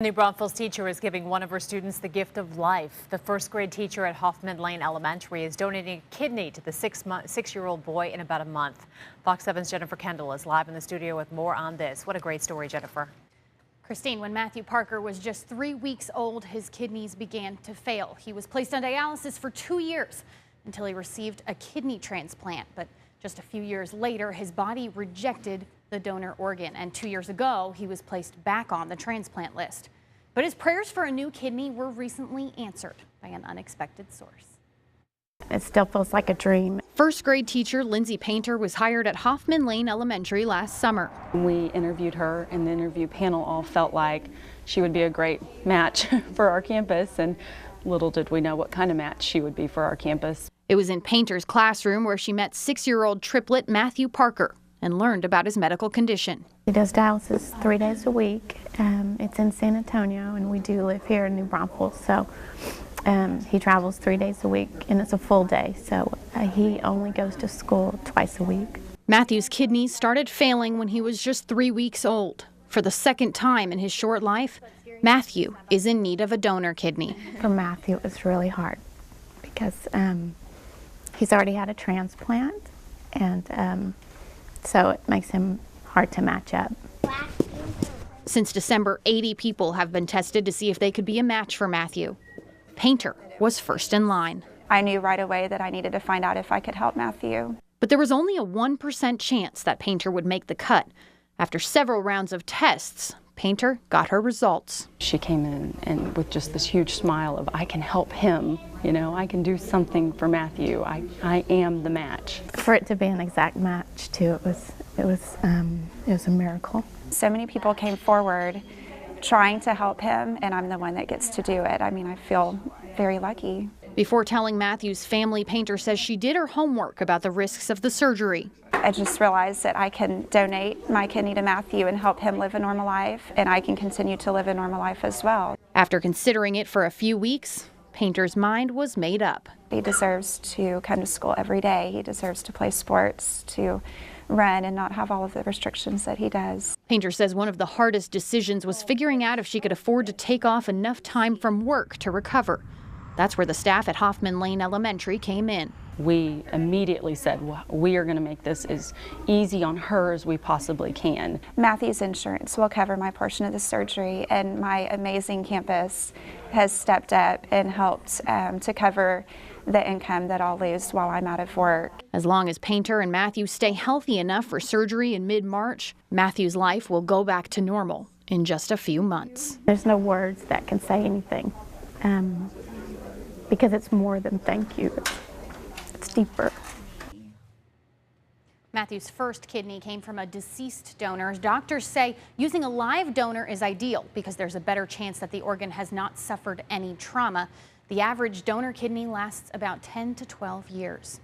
New Braunfels teacher is giving one of her students the gift of life. The first grade teacher at Hoffman Lane Elementary is donating a kidney to the six-year-old boy in about a month. Fox 7's Jennifer Kendall is live in the studio with more on this. What a great story, Jennifer. Christine, when Matthew Parker was just 3 weeks old, his kidneys began to fail. He was placed on dialysis for 2 years until he received a kidney transplant. But just a few years later, his body rejected the donor organ, and 2 years ago, he was placed back on the transplant list. But his prayers for a new kidney were recently answered by an unexpected source. It still feels like a dream. First grade teacher Lindsay Painter was hired at Hoffman Lane Elementary last summer. We interviewed her, and the interview panel all felt like she would be a great match for our campus, and little did we know what kind of match she would be for our campus. It was in Painter's classroom where she met 6-year-old triplet Matthew Parker and learned about his medical condition. He does dialysis 3 days a week. It's in San Antonio, and we do live here in New Braunfels, so he travels 3 days a week, and it's a full day, so he only goes to school twice a week. Matthew's kidneys started failing when he was just 3 weeks old. For the second time in his short life, Matthew is in need of a donor kidney. For Matthew, it was really hard because he's already had a transplant, and so it makes him hard to match up. Since December, 80 people have been tested to see if they could be a match for Matthew. Painter was first in line. I knew right away that I needed to find out if I could help Matthew. But there was only a 1% chance that Painter would make the cut. After several rounds of tests, Painter got her results. She came in and with just this huge smile of, I can help him, you know, I can do something for Matthew. I am the match. For it to be an exact match too, it was a miracle. So many people came forward trying to help him, and I'm the one that gets to do it. I mean, I feel very lucky. Before telling Matthew's family, Painter says she did her homework about the risks of the surgery. I just realized that I can donate my kidney to Matthew and help him live a normal life, and I can continue to live a normal life as well. After considering it for a few weeks, Painter's mind was made up. He deserves to come to school every day. He deserves to play sports, to run, and not have all of the restrictions that he does. Painter says one of the hardest decisions was figuring out if she could afford to take off enough time from work to recover. That's where the staff at Hoffman Lane Elementary came in. We immediately said, well, we are going to make this as easy on her as we possibly can. Matthew's insurance will cover my portion of the surgery, and my amazing campus has stepped up and helped to cover the income that I'll lose while I'm out of work. As long as Painter and Matthew stay healthy enough for surgery in mid-March, Matthew's life will go back to normal in just a few months. There's no words that can say anything because it's more than thank you. It's deeper. Matthew's first kidney came from a deceased donor. Doctors say using a live donor is ideal because there's a better chance that the organ has not suffered any trauma. The average donor kidney lasts about 10 to 12 years.